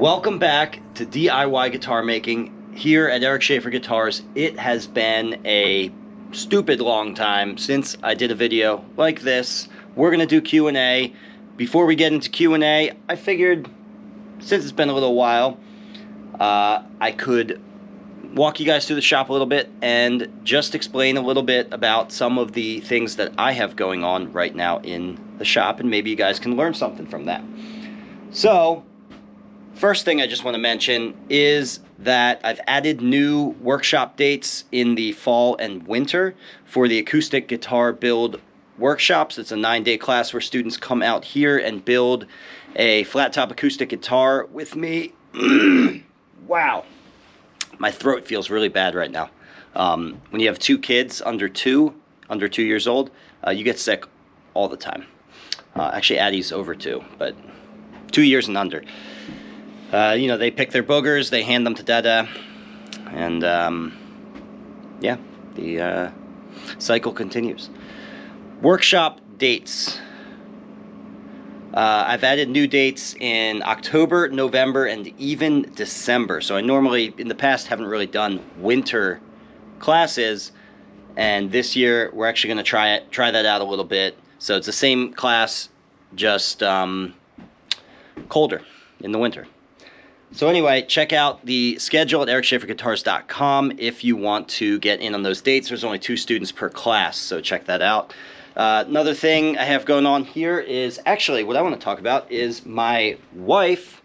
Welcome back to DIY guitar making here at Eric Schaefer Guitars. It has been a stupid long time since I did a video like this. We're going to do Q&A. Before we get into Q&A, I figured since it's been a little while, I could walk you guys through the shop a little bit and just explain a little bit about some of the things that I have going on right now in the shop, and maybe you guys can learn something from that. So, first thing I just want to mention is that I've added new workshop dates in the fall and winter for the acoustic guitar build workshops. It's a 9-day class where students come out here and build a flat top acoustic guitar with me. Wow, my throat feels really bad right now. When you have two kids under 2 years old, you get sick all the time. Actually, Addie's over 2, but 2 years and under. You know, they pick their boogers, they hand them to Dada, and yeah, the cycle continues. Workshop dates. I've added new dates in October, November, and even December. So I normally, in the past, haven't really done winter classes, and this year we're actually going to try that out a little bit. So it's the same class, just colder in the winter. So anyway, check out the schedule at ericschaeferguitars.com if you want to get in on those dates. There's only 2 students per class, so check that out. Another thing I have going on here is, actually, what I want to talk about is my wife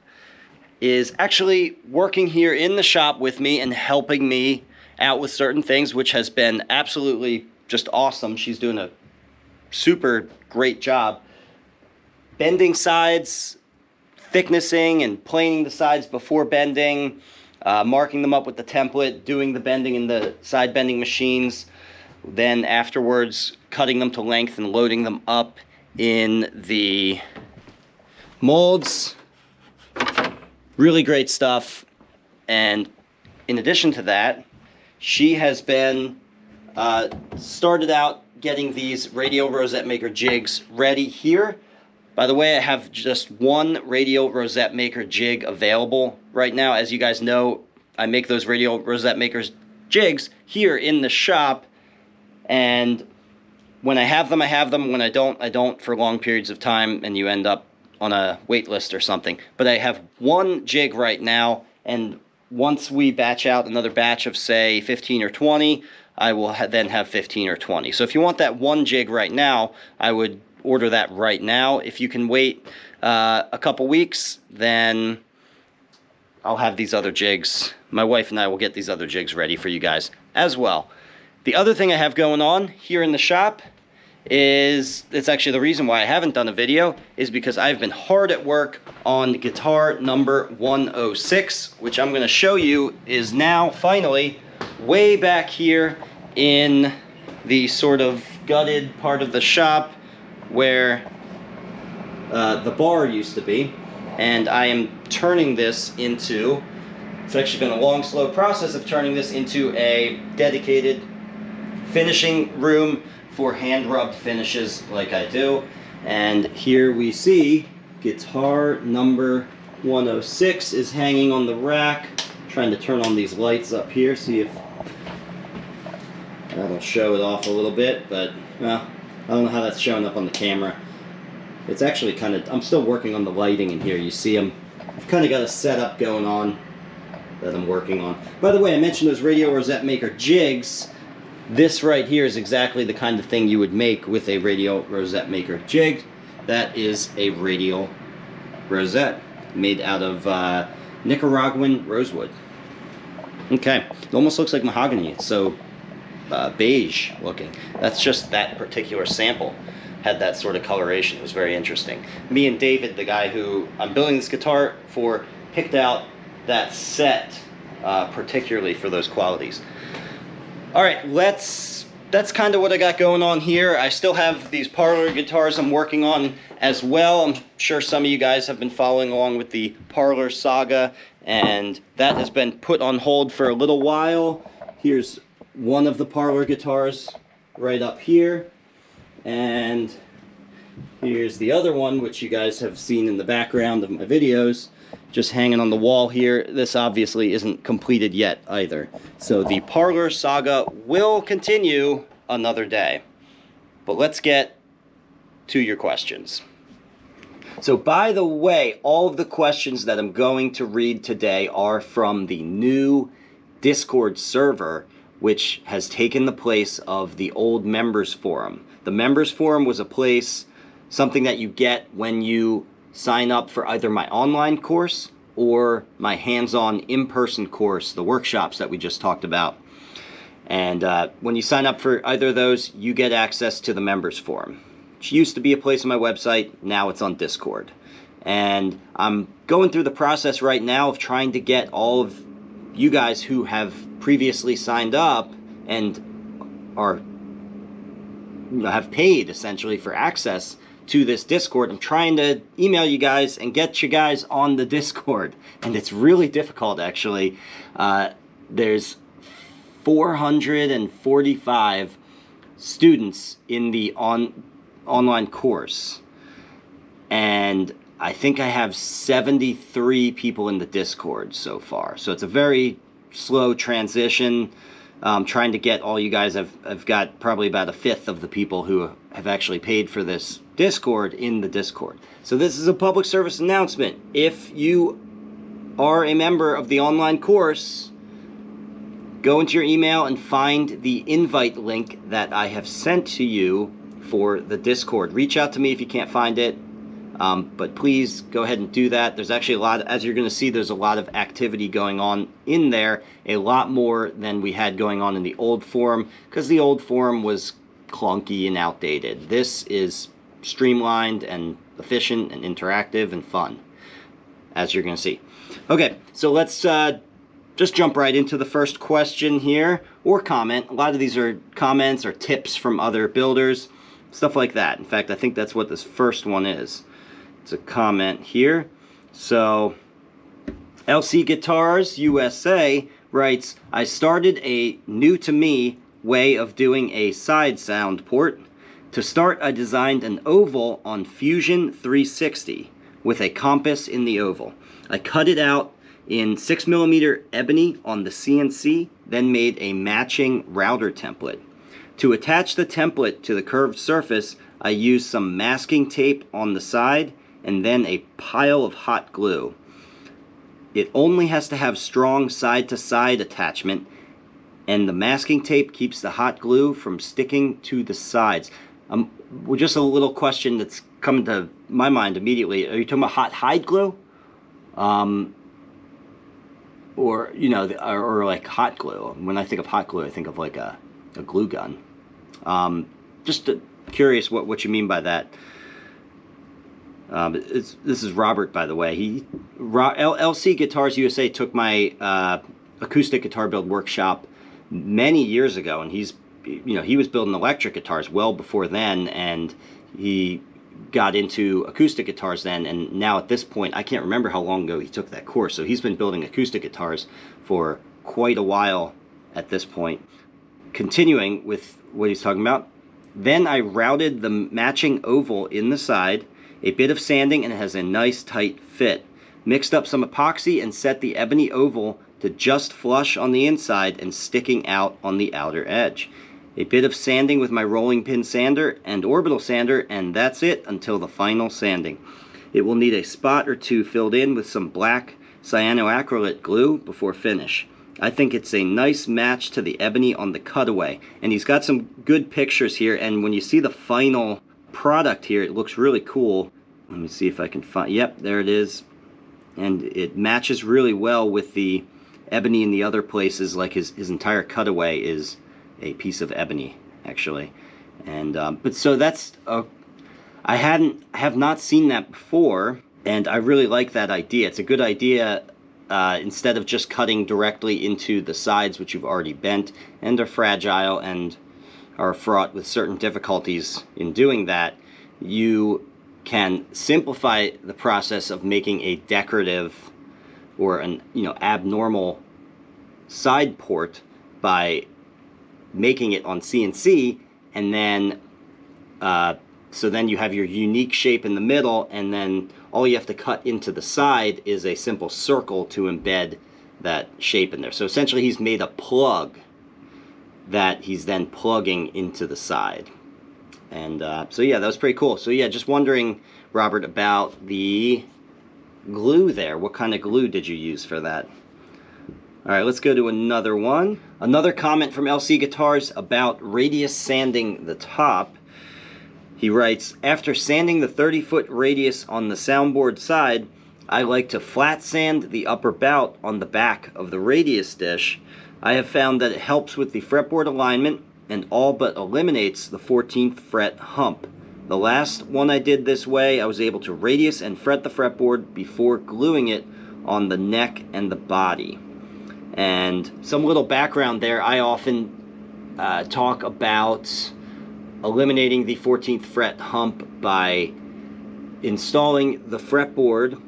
is actually working here in the shop with me and helping me out with certain things, which has been absolutely just awesome. She's doing a super great job. Bending sides, thicknessing and planing the sides before bending, marking them up with the template, doing the bending in the side bending machines, then afterwards cutting them to length and loading them up in the molds. Really great stuff. And in addition to that, she has been started out getting these Radial Rosette Maker jigs ready here. By the way, I have just one Radial Rosette Maker jig available right now. As you guys know, I make those Radial Rosette Makers jigs here in the shop, and when I have them, I have them. When I don't for long periods of time, and you end up on a wait list or something. But I have one jig right now, and once we batch out another batch of, say, 15 or 20, I will then have 15 or 20. So if you want that one jig right now, I would order that right now. If you can wait a couple weeks, then I'll have these other jigs. My wife and I will get these other jigs ready for you guys as well. The other thing I have going on here in the shop is, it's actually the reason why I haven't done a video, is because I've been hard at work on guitar number 106, which I'm going to show you is now finally way back here in the sort of gutted part of the shop where the bar used to be, and I am turning this into, it's actually been a long, slow process of turning this into a dedicated finishing room for hand-rubbed finishes like I do. And here we see guitar number 106 is hanging on the rack. I'm trying to turn on these lights up here, see if that'll show it off a little bit, but well, I don't know how that's showing up on the camera. It's actually kind of, I'm still working on the lighting in here. You see I've kind of got a setup going on that I'm working on. By the way, I mentioned those Radial Rosette Maker jigs. This right here is exactly the kind of thing you would make with a Radial Rosette Maker jig. That is a Radial Rosette made out of Nicaraguan rosewood. Okay, it almost looks like mahogany. It's so beige looking. That's just that particular sample had that sort of coloration. It was very interesting. Me and David, the guy who I'm building this guitar for, picked out that set particularly for those qualities. All right, that's kind of what I got going on here. I still have these parlor guitars I'm working on as well. I'm sure some of you guys have been following along with the parlor saga, and that has been put on hold for a little while. Here's one of the parlor guitars right up here, and here's the other one, which you guys have seen in the background of my videos. just hanging on the wall here. This obviously isn't completed yet either. So the parlor saga will continue another day. But let's get to your questions. So by the way, all of the questions that I'm going to read today are from the new Discord server, which has taken the place of the old members forum. The members forum was a place, something that you get when you sign up for either my online course or my hands-on in-person course, the workshops that we just talked about. And when you sign up for either of those, you get access to the members forum. It used to be a place on my website, now it's on Discord. And I'm going through the process right now of trying to get all of you guys who have previously signed up and are, have paid essentially for access to this Discord. I'm trying to email you guys and get you guys on the Discord, and it's really difficult actually. There's 445 students in the online course, and I think I have 73 people in the Discord so far. So it's a very slow transition. Trying to get all you guys. I've got probably about a fifth of the people who have actually paid for this Discord in the Discord. So this is a public service announcement. If you are a member of the online course, go into your email and find the invite link that I have sent to you for the Discord. Reach out to me if you can't find it. But please go ahead and do that. There's actually a lot, as you're going to see, there's a lot of activity going on in there, a lot more than we had going on in the old forum, because the old forum was clunky and outdated. This is streamlined and efficient and interactive and fun, as you're going to see. Okay, so let's just jump right into the first question here, or comment. A lot of these are comments or tips from other builders, stuff like that. In fact, I think that's what this first one is. It's a comment here. So LC Guitars USA writes, I started a new to me way of doing a side sound port. To start, I designed an oval on Fusion 360 with a compass in the oval. I cut it out in 6mm ebony on the CNC, then made a matching router template. To attach the template to the curved surface, I used some masking tape on the side and then a pile of hot glue. It only has to have strong side-to-side attachment, and the masking tape keeps the hot glue from sticking to the sides. Just a little question that's come to my mind immediately. Are you talking about hot hide glue? Or, you know, or like hot glue? When I think of hot glue, I think of like a glue gun. Just curious what you mean by that. This is Robert, by the way. LC Guitars USA took my acoustic guitar build workshop many years ago, and he was building electric guitars well before then, and he got into acoustic guitars then, and now at this point, I can't remember how long ago he took that course, so he's been building acoustic guitars for quite a while at this point. Continuing with what he's talking about, then I routed the matching oval in the side, a bit of sanding, and it has a nice tight fit. Mixed up some epoxy and set the ebony oval to just flush on the inside and sticking out on the outer edge. A bit of sanding with my rolling pin sander and orbital sander, and that's it until the final sanding. It will need a spot or two filled in with some black cyanoacrylate glue before finish. I think it's a nice match to the ebony on the cutaway. And he's got some good pictures here, and when you see the final product here, it looks really cool. Let me see if I can find, yep, there it is. And it matches really well with the ebony in the other places, like his entire cutaway is a piece of ebony, actually. And but so that's I have not seen that before, and I really like that idea. It's a good idea. Instead of just cutting directly into the sides, which you've already bent and are fragile and are fraught with certain difficulties in doing that, you can simplify the process of making a decorative or an abnormal side port by making it on CNC, and then so then you have your unique shape in the middle, and then all you have to cut into the side is a simple circle to embed that shape in there. So essentially he's made a plug that he's then plugging into the side. And so yeah, that was pretty cool. So yeah, just wondering, Robert, about the glue there. What kind of glue did you use for that? All right, let's go to another one. Another comment from LC Guitars about radius sanding the top. He writes, after sanding the 30-foot radius on the soundboard side, I like to flat sand the upper bout on the back of the radius dish. I have found that it helps with the fretboard alignment and all but eliminates the 14th fret hump. The last one I did this way, I was able to radius and fret the fretboard before gluing it on the neck and the body. And some little background there, I often talk about eliminating the 14th fret hump by installing the fretboard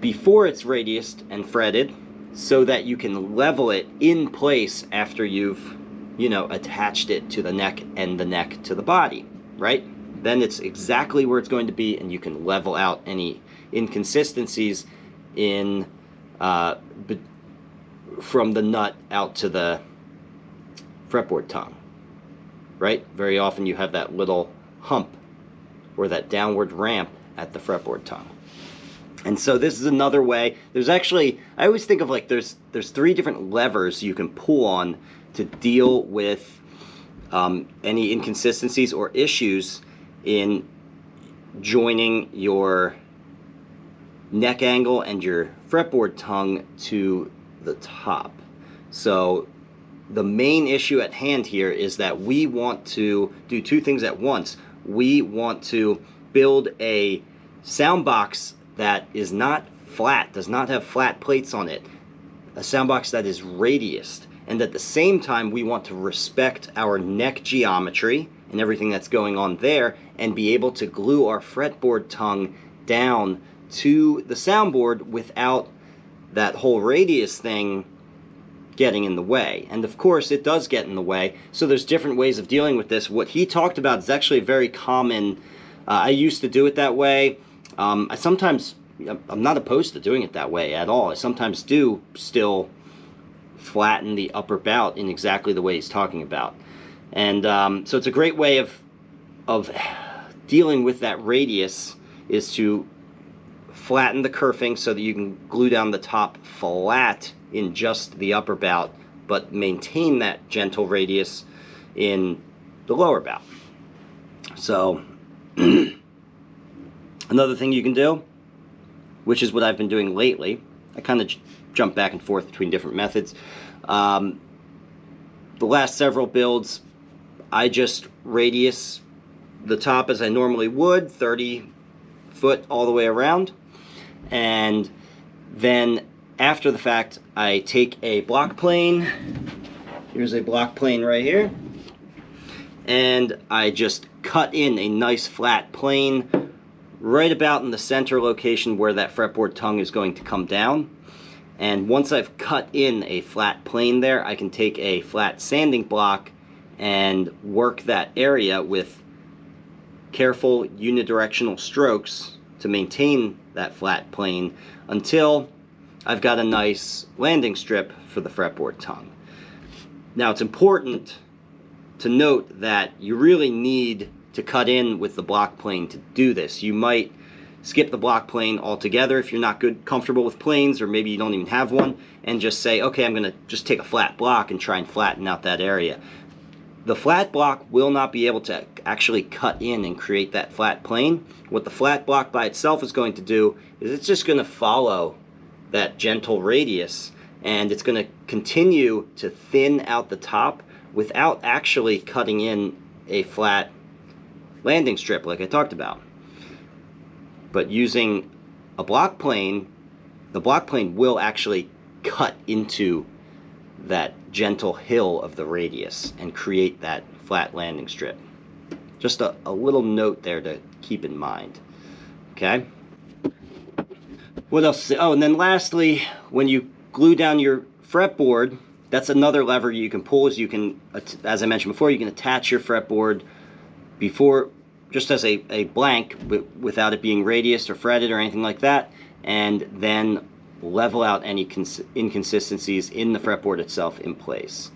before it's radiused and fretted so that you can level it in place after you've, you know, attached it to the neck and the neck to the body, right? Then it's exactly where it's going to be, and you can level out any inconsistencies in from the nut out to the fretboard tongue, right? Very often you have that little hump or that downward ramp at the fretboard tongue. And so this is another way. There's actually, I always think of like there's 3 different levers you can pull on to deal with any inconsistencies or issues in joining your neck angle and your fretboard tongue to the top. So the main issue at hand here is that we want to do 2 things at once. We want to build a sound box that is not flat, does not have flat plates on it, a sound box that is radiused, and at the same time we want to respect our neck geometry and everything that's going on there and be able to glue our fretboard tongue down to the soundboard without that whole radius thing getting in the way. And of course it does get in the way, so there's different ways of dealing with this. What he talked about is actually very common. I used to do it that way. I'm not opposed to doing it that way at all. I sometimes do still flatten the upper bout in exactly the way he's talking about. And so it's a great way of dealing with that radius is to flatten the kerfing so that you can glue down the top flat in just the upper bout, but maintain that gentle radius in the lower bout. So another thing you can do, which is what I've been doing lately, I kind of jump back and forth between different methods. The last several builds, I just radius the top as I normally would, 30 foot all the way around. And then after the fact, I take a block plane. Here's a block plane right here. And I just cut in a nice flat plane right about in the center location where that fretboard tongue is going to come down. And once I've cut in a flat plane there, I can take a flat sanding block and work that area with careful unidirectional strokes to maintain that flat plane until I've got a nice landing strip for the fretboard tongue. Now it's important to note that you really need to cut in with the block plane to do this. You might skip the block plane altogether if you're not comfortable with planes, or maybe you don't even have one, and just say, okay, I'm going to just take a flat block and try and flatten out that area. The flat block will not be able to actually cut in and create that flat plane. What the flat block by itself is going to do is it's just going to follow that gentle radius, and it's going to continue to thin out the top without actually cutting in a flat landing strip like I talked about. But using a block plane, the block plane will actually cut into that gentle hill of the radius and create that flat landing strip. Just a little note there to keep in mind. Okay? What else? Oh, and then lastly, when you glue down your fretboard, that's another lever you can pull. Is you can, as I mentioned before, you can attach your fretboard before just as a blank without it being radiused or fretted or anything like that, and then level out any inconsistencies in the fretboard itself in place.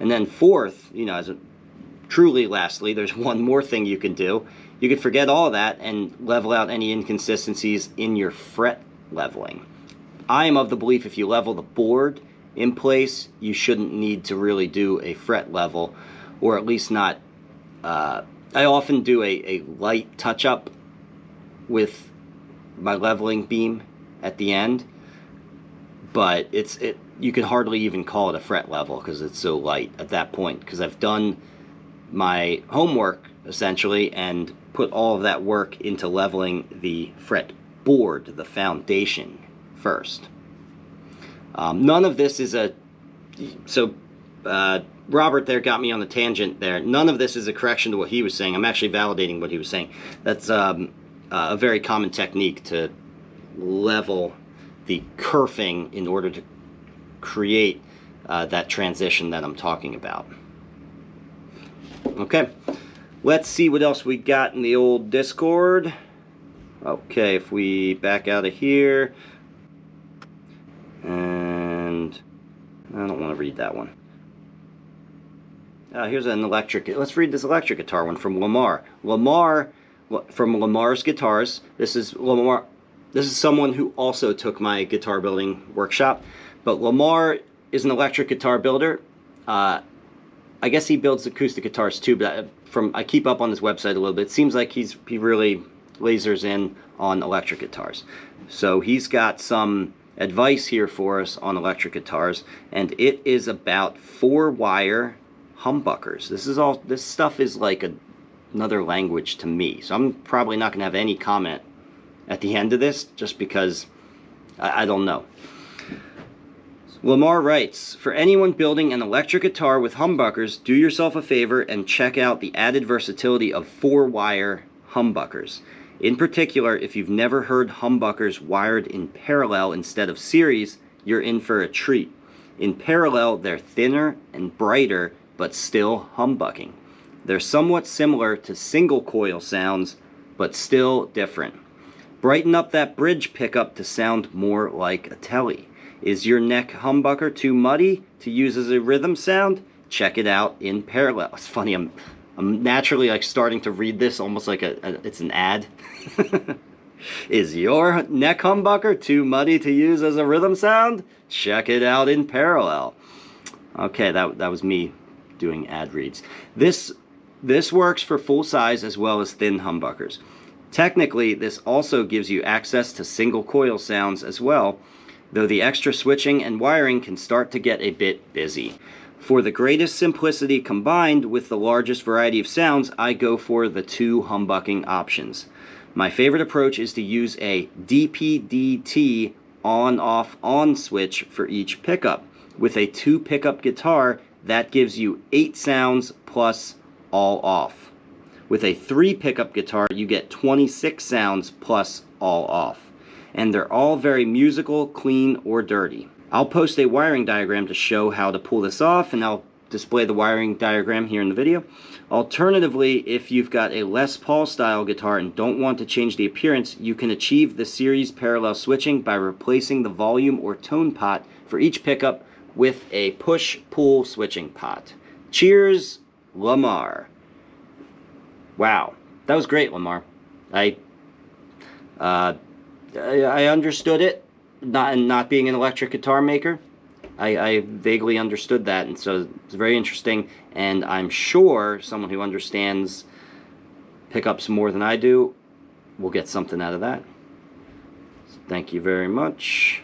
And then fourth, you know, truly lastly, there's one more thing you can do. You can forget all that and level out any inconsistencies in your fret leveling. I am of the belief if you level the board in place, you shouldn't need to really do a fret level, or at least not. I often do a light touch-up with my leveling beam at the end, but you can hardly even call it a fret level because it's so light at that point, because I've done my homework essentially and put all of that work into leveling the fret board, the foundation, first. None of this is Robert there got me on the tangent there. None of this is a correction to what he was saying. I'm actually validating what he was saying. That's a very common technique to level the kerfing in order to create that transition that I'm talking about. Okay, let's see what else we got in the old Discord. Okay, if we back out of here, and I don't want to read that one. Here's an electric. Let's read this electric guitar one from Lamar. Lamar from Lamar's Guitars. This is Lamar. This is someone who also took my guitar building workshop. But Lamar is an electric guitar builder. I guess he builds acoustic guitars too. But I keep up on his website a little bit. It seems like he really lasers in on electric guitars. So he's got some advice here for us on electric guitars, and it is about 4-wire humbuckers. This stuff is like another language to me, so I'm probably not going to have any comment at the end of this, just because I don't know. Lamar writes, for anyone building an electric guitar with humbuckers, do yourself a favor and check out the added versatility of 4-wire humbuckers. In particular, if you've never heard humbuckers wired in parallel instead of series, you're in for a treat. In parallel, they're thinner and brighter, but still humbucking. They're somewhat similar to single coil sounds, but still different. Brighten up that bridge pickup to sound more like a telly. Is your neck humbucker too muddy to use as a rhythm sound? Check it out in parallel. It's funny, I'm naturally like starting to read this almost like it's an ad. Is your neck humbucker too muddy to use as a rhythm sound? Check it out in parallel. Okay, that was me doing ad reads. This works for full size as well as thin humbuckers. Technically, this also gives you access to single coil sounds as well, though the extra switching and wiring can start to get a bit busy. For the greatest simplicity combined with the largest variety of sounds, I go for the 2 humbucking options. My favorite approach is to use a DPDT on-off-on switch for each pickup. With a 2 pickup guitar, that gives you 8 sounds plus all off. With a 3 pickup guitar, you get 26 sounds plus all off. And they're all very musical, clean, or dirty. I'll post a wiring diagram to show how to pull this off, and I'll display the wiring diagram here in the video. Alternatively, if you've got a Les Paul style guitar and don't want to change the appearance, you can achieve the series parallel switching by replacing the volume or tone pot for each pickup with a push-pull switching pot. Cheers, Lamar. Wow, that was great, Lamar. I understood it. Not being an electric guitar maker, I vaguely understood that, and so it's very interesting, and I'm sure someone who understands pickups more than I do will get something out of that. So thank you very much.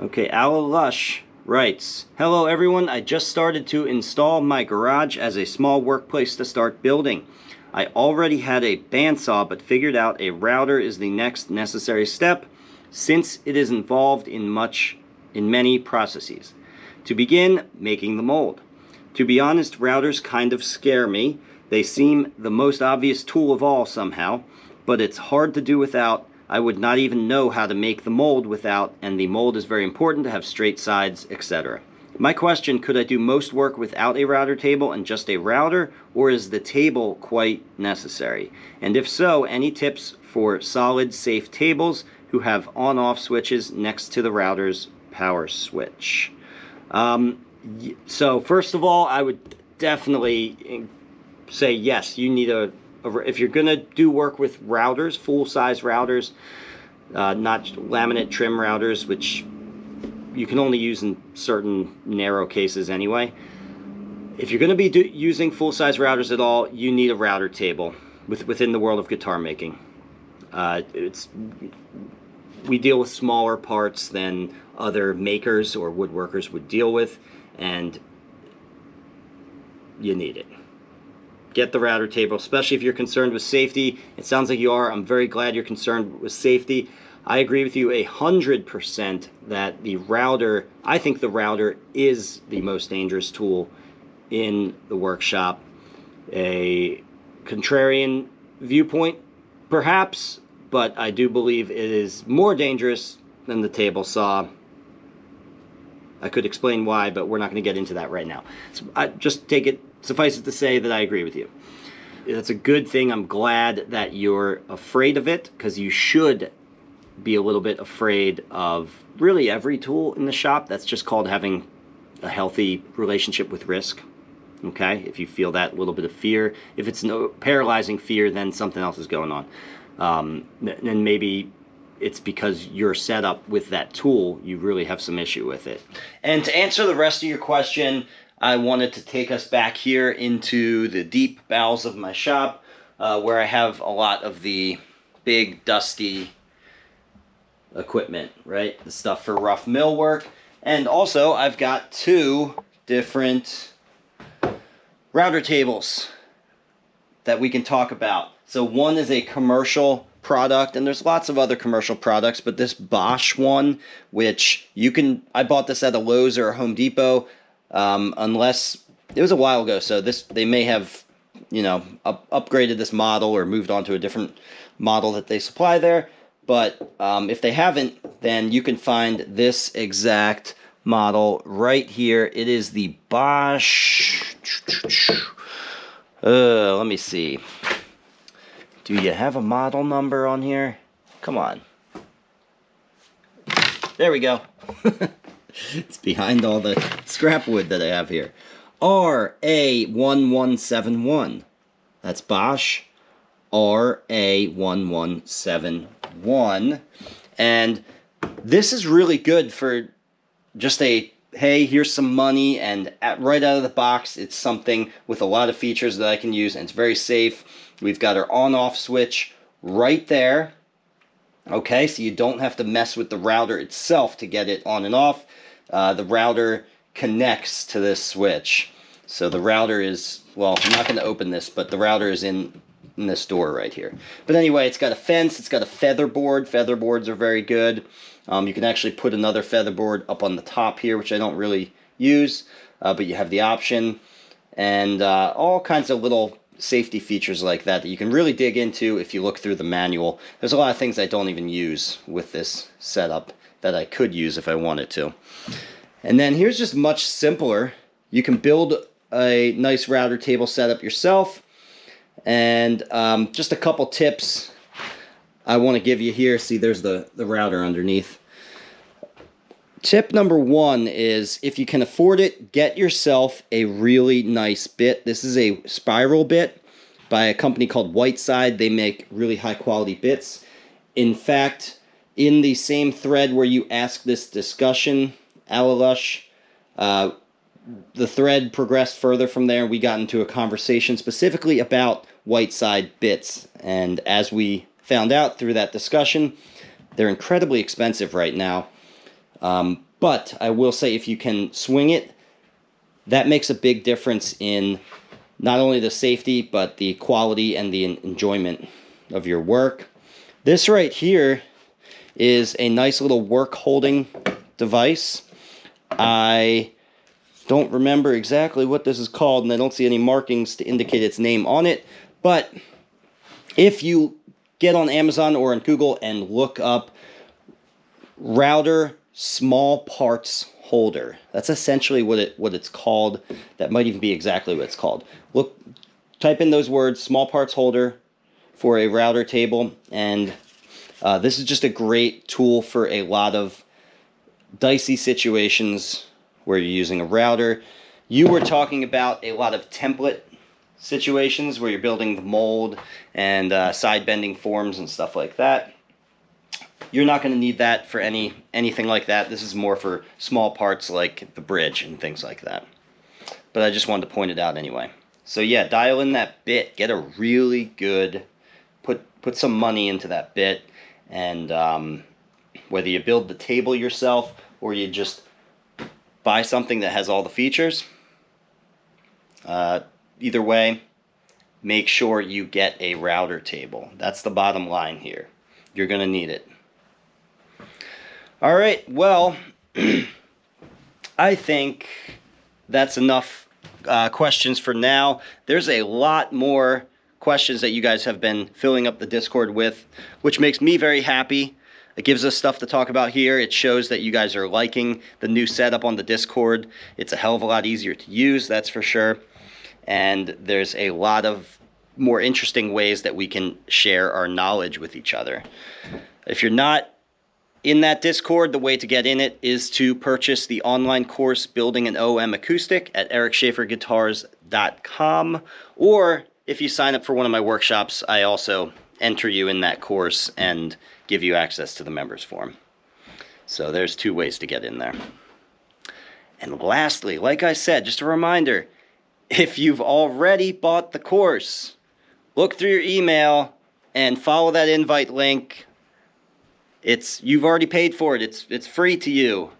Okay, Ala Lush writes, hello everyone, I just started to install my garage as a small workplace to start building. I already had a bandsaw, but figured out a router is the next necessary step since it is involved in many processes. To begin, making the mold. To be honest, routers kind of scare me. They seem the most obvious tool of all somehow, but it's hard to do without. I would not even know how to make the mold without, and the mold is very important to have straight sides, etc. My question, could I do most work without a router table and just a router, or is the table quite necessary? And if so, any tips for solid, safe tables who have on-off switches next to the router's power switch? So first of all, I would definitely say yes, you need if you're going to do work with routers, full-size routers, not laminate trim routers, which you can only use in certain narrow cases anyway. If you're going to be using full-size routers at all, you need a router table within the world of guitar making. We deal with smaller parts than other makers or woodworkers would deal with, and you need it. Get the router table, especially if you're concerned with safety. It sounds like you are. I'm very glad you're concerned with safety. I agree with you 100% that the router, I think the router is the most dangerous tool in the workshop. A contrarian viewpoint, perhaps, but I do believe it is more dangerous than the table saw. I could explain why, but we're not going to get into that right now. So suffice it to say that I agree with you. That's a good thing. I'm glad that you're afraid of it, because you should be a little bit afraid of really every tool in the shop. That's just called having a healthy relationship with risk. Okay, if you feel that little bit of fear, if it's no paralyzing fear, then something else is going on. Then maybe it's because you're set up with that tool, you really have some issue with it. And to answer the rest of your question, I wanted to take us back here into the deep bowels of my shop, where I have a lot of the big, dusty equipment, right? The stuff for rough mill work. And also, I've got two different router tables that we can talk about. So one is a commercial product, and there's lots of other commercial products, but this Bosch one, which I bought this at a Lowe's or a Home Depot, unless it was a while ago, so they may have, upgraded this model or moved on to a different model that they supply there. But if they haven't, then you can find this exact model right here. It is the Bosch. Let me see. Do you have a model number on here? Come on. There we go. It's behind all the scrap wood that I have here. RA1171. That's Bosch. RA1171. And this is really good for just hey, here's some money, and right out of the box, it's something with a lot of features that I can use, and it's very safe. We've got our on-off switch right there. Okay, so you don't have to mess with the router itself to get it on and off. The router connects to this switch. So the router is, well, I'm not going to open this, but the router is in this door right here. But anyway, it's got a fence, it's got a feather board. Feather boards are very good. You can actually put another feather board up on the top here, which I don't really use, but you have the option. And all kinds of little safety features like that you can really dig into if you look through the manual. There's a lot of things I don't even use with this setup that I could use if I wanted to. And then here's just much simpler. You can build a nice router table setup yourself. And just a couple tips I want to give you here. See, there's the router underneath. Tip number one is, if you can afford it, get yourself a really nice bit. This is a spiral bit by a company called Whiteside. They make really high quality bits. In fact, in the same thread where you asked this discussion, Alalush, the thread progressed further from there. We got into a conversation specifically about Whiteside bits. And as we found out through that discussion, they're incredibly expensive right now. But I will say, if you can swing it, that makes a big difference in not only the safety, but the quality and the enjoyment of your work. This right here is a nice little work holding device. I don't remember exactly what this is called, and I don't see any markings to indicate its name on it. But if you get on Amazon or on Google and look up router small parts holder. That's essentially what it's called. That might even be exactly what it's called. Look, type in those words, small parts holder for a router table, and this is just a great tool for a lot of dicey situations where you're using a router. You were talking about a lot of template situations where you're building the mold and side bending forms and stuff like that. You're not going to need that for anything like that. This is more for small parts like the bridge and things like that. But I just wanted to point it out anyway. So yeah, dial in that bit. Get a really good, put some money into that bit, and whether you build the table yourself or you just buy something that has all the features, either way, make sure you get a router table. That's the bottom line here. You're going to need it. All right, well, I think that's enough questions for now. There's a lot more questions that you guys have been filling up the Discord with, which makes me very happy. It gives us stuff to talk about here. It shows that you guys are liking the new setup on the Discord. It's a hell of a lot easier to use, that's for sure. And there's a lot of more interesting ways that we can share our knowledge with each other. If you're not in that Discord, the way to get in it is to purchase the online course Building an OM Acoustic at ericschaferguitars.com, or if you sign up for one of my workshops, I also enter you in that course and give you access to the members forum. So there's two ways to get in there. And lastly, like I said, just a reminder, if you've already bought the course, look through your email and follow that invite link. You've already paid for it. It's free to you.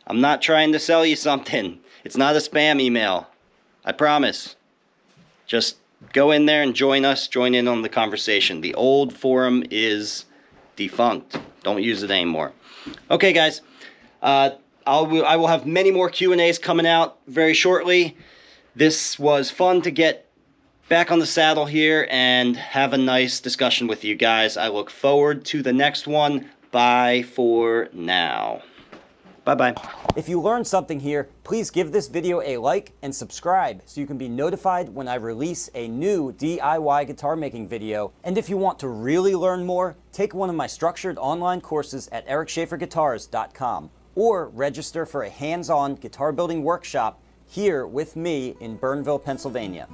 I'm not trying to sell you something. It's not a spam email. I promise. Just go in there and join us. Join in on the conversation. The old forum is defunct. Don't use it anymore. Okay, guys. I will have many more Q&As coming out very shortly. This was fun to get back on the saddle here and have a nice discussion with you guys. I look forward to the next one. Bye for now. Bye-bye. If you learned something here, please give this video a like and subscribe so you can be notified when I release a new DIY guitar making video. And if you want to really learn more, take one of my structured online courses at ericschaferguitars.com or register for a hands-on guitar building workshop here with me in Burnville, Pennsylvania.